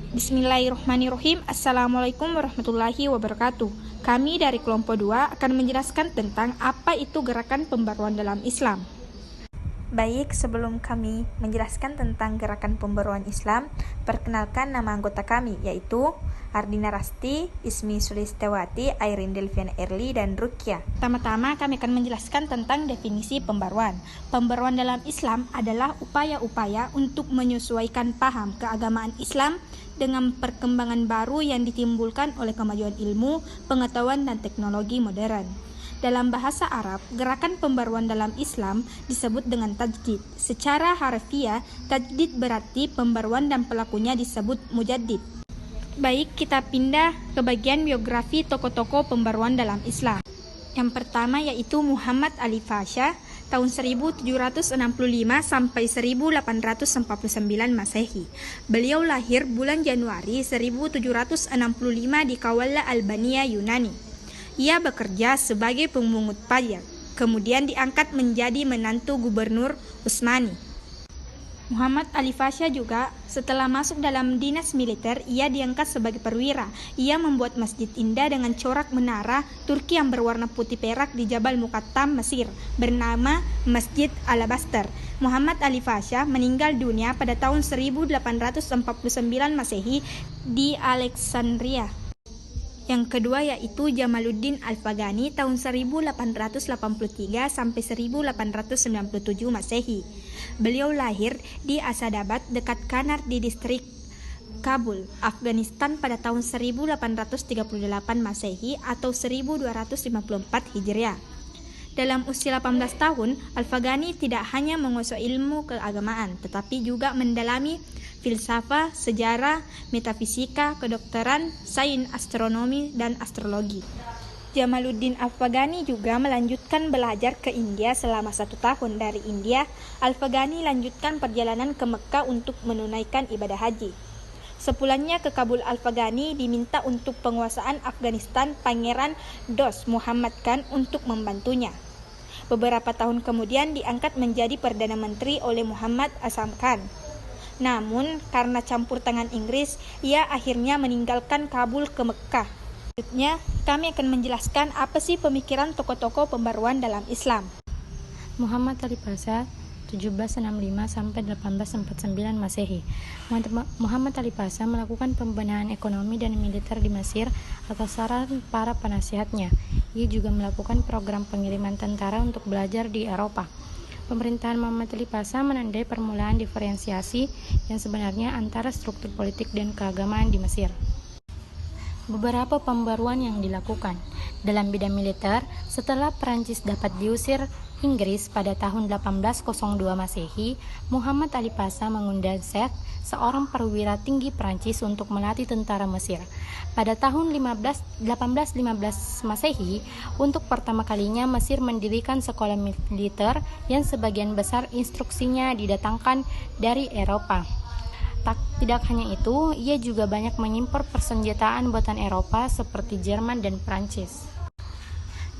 Bismillahirrahmanirrahim. Assalamualaikum warahmatullahi wabarakatuh. Kami dari kelompok 2 akan menjelaskan tentang apa itu gerakan pembaruan dalam Islam. Baik, sebelum kami menjelaskan tentang gerakan pembaruan Islam, perkenalkan nama anggota kami, yaitu Ardina Rasti, Ismi Sulistewati, Airin Delvian Erli, dan Rukia. Pertama-tama kami akan menjelaskan tentang definisi pembaruan. Pembaruan dalam Islam adalah upaya-upaya untuk menyesuaikan paham keagamaan Islam dengan perkembangan baru yang ditimbulkan oleh kemajuan ilmu, pengetahuan, dan teknologi modern. Dalam bahasa Arab, gerakan pembaruan dalam Islam disebut dengan tajdid. Secara harfiah, tajdid berarti pembaruan dan pelakunya disebut mujaddid. Baik, kita pindah ke bagian biografi tokoh-tokoh pembaruan dalam Islam. Yang pertama yaitu Muhammad Ali Pasha, tahun 1765 sampai 1849 Masehi. Beliau lahir bulan Januari 1765 di Kawalla Albania, Yunani. Ia bekerja sebagai pemungut pajak, kemudian diangkat menjadi menantu Gubernur Utsmani. Muhammad Ali Pasha juga setelah masuk dalam dinas militer, ia diangkat sebagai perwira. Ia membuat masjid indah dengan corak menara Turki yang berwarna putih perak di Jabal Muqattam, Mesir, bernama Masjid Alabaster. Muhammad Ali Pasha meninggal dunia pada tahun 1849 Masehi di Alexandria. Yang kedua yaitu Jamaluddin Al-Afghani tahun 1883 sampai 1897 Masehi. Beliau lahir di Asadabad dekat Kanar di distrik Kabul, Afghanistan pada tahun 1838 Masehi atau 1254 Hijriah. Dalam usia 18 tahun, Al-Afghani tidak hanya menguasai ilmu keagamaan, tetapi juga mendalami filsafat, sejarah, metafisika, kedokteran, sains, astronomi, dan astrologi. Jamaluddin Al-Afghani juga melanjutkan belajar ke India selama 1 tahun. Dari India, Al-Afghani lanjutkan perjalanan ke Mekah untuk menunaikan ibadah haji. Sepulangnya ke Kabul, Al-Afghani diminta untuk penguasaan Afghanistan Pangeran Dost Muhammad Khan untuk membantunya. Beberapa tahun kemudian diangkat menjadi Perdana Menteri oleh Muhammad Azam Khan. Namun, karena campur tangan Inggris, ia akhirnya meninggalkan Kabul ke Mekah. Selanjutnya, kami akan menjelaskan apa sih pemikiran tokoh-tokoh pembaruan dalam Islam. Muhammad Ali Pasha 1765 sampai 1849 Masehi. Muhammad Ali Pasha melakukan pembenahan ekonomi dan militer di Mesir atas saran para penasihatnya. Ia juga melakukan program pengiriman tentara untuk belajar di Eropa. Pemerintahan Muhammad Ali Pasha menandai permulaan diferensiasi yang sebenarnya antara struktur politik dan keagamaan di Mesir. Beberapa pembaruan yang dilakukan dalam bidang militer setelah Perancis dapat diusir Inggris pada tahun 1802 Masehi, Muhammad Ali Pasha mengundang Sheikh, seorang perwira tinggi Perancis, untuk melatih tentara Mesir. Pada tahun 1815 Masehi, untuk pertama kalinya Mesir mendirikan sekolah militer yang sebagian besar instruksinya didatangkan dari Eropa. Tidak hanya itu, ia juga banyak mengimpor persenjataan buatan Eropa seperti Jerman dan Prancis.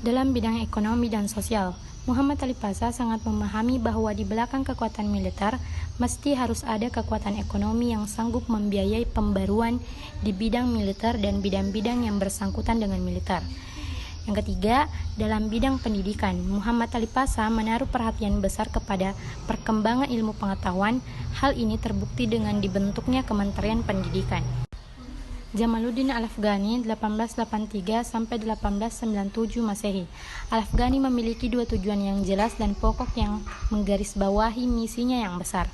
Dalam bidang ekonomi dan sosial, Muhammad Ali Pasha sangat memahami bahwa di belakang kekuatan militer mesti harus ada kekuatan ekonomi yang sanggup membiayai pembaruan di bidang militer dan bidang-bidang yang bersangkutan dengan militer. Yang ketiga, dalam bidang pendidikan, Muhammad Ali Pasha menaruh perhatian besar kepada perkembangan ilmu pengetahuan. Hal ini terbukti dengan dibentuknya Kementerian Pendidikan. Jamaluddin Al-Afghani 1883 sampai 1897 Masehi. Al-Afghani memiliki 2 tujuan yang jelas dan pokok yang menggarisbawahi misinya yang besar.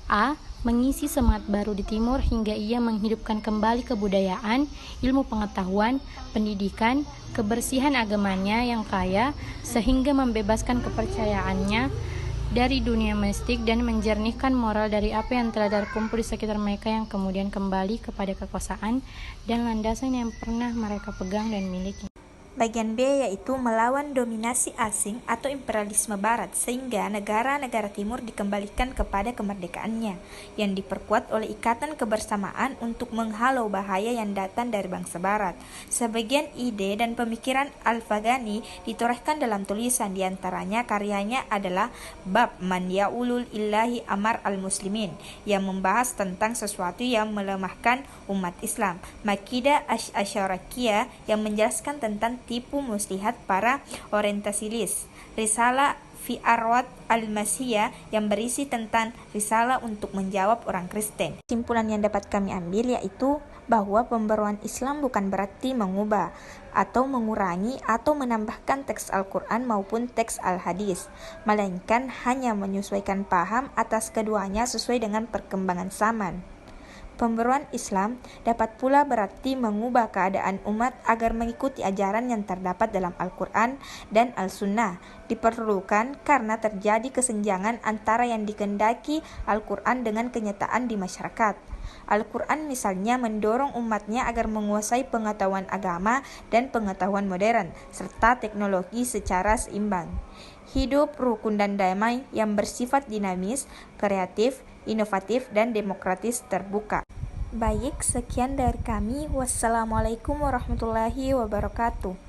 A. Mengisi semangat baru di timur hingga ia menghidupkan kembali kebudayaan, ilmu pengetahuan, pendidikan, kebersihan agamanya yang kaya sehingga membebaskan kepercayaannya dari dunia mistik dan menjernihkan moral dari apa yang telah terkumpul di sekitar mereka yang kemudian kembali kepada kekuasaan dan landasan yang pernah mereka pegang dan miliki. Bagian B yaitu melawan dominasi asing atau imperialisme barat sehingga negara-negara timur dikembalikan kepada kemerdekaannya yang diperkuat oleh ikatan kebersamaan untuk menghalau bahaya yang datang dari bangsa barat. Sebagian ide dan pemikiran Al-Faghani ditorehkan dalam tulisan, diantaranya karyanya adalah Bab Man Ya'ulul Illahi Amar Al-Muslimin yang membahas tentang sesuatu yang melemahkan umat Islam, Makidah Asy-Asyarakiyah yang menjelaskan tentang tipu muslihat para orientasilis, Risalah Fi Arwat Al-Masihiyah yang berisi tentang risalah untuk menjawab orang Kristen. Kesimpulan yang dapat kami ambil yaitu bahwa pembaruan Islam bukan berarti mengubah atau mengurangi atau menambahkan teks Al-Quran maupun teks Al-Hadis, melainkan hanya menyesuaikan paham atas keduanya sesuai dengan perkembangan zaman. Pembaruan Islam dapat pula berarti mengubah keadaan umat agar mengikuti ajaran yang terdapat dalam Al-Quran dan Al-Sunnah. Diperlukan karena terjadi kesenjangan antara yang dikehendaki Al-Quran dengan kenyataan di masyarakat. Al-Quran misalnya mendorong umatnya agar menguasai pengetahuan agama dan pengetahuan modern, serta teknologi secara seimbang. Hidup rukun dan damai yang bersifat dinamis, kreatif, inovatif, dan demokratis terbuka. Baik, sekian dari kami. Wassalamualaikum warahmatullahi wabarakatuh.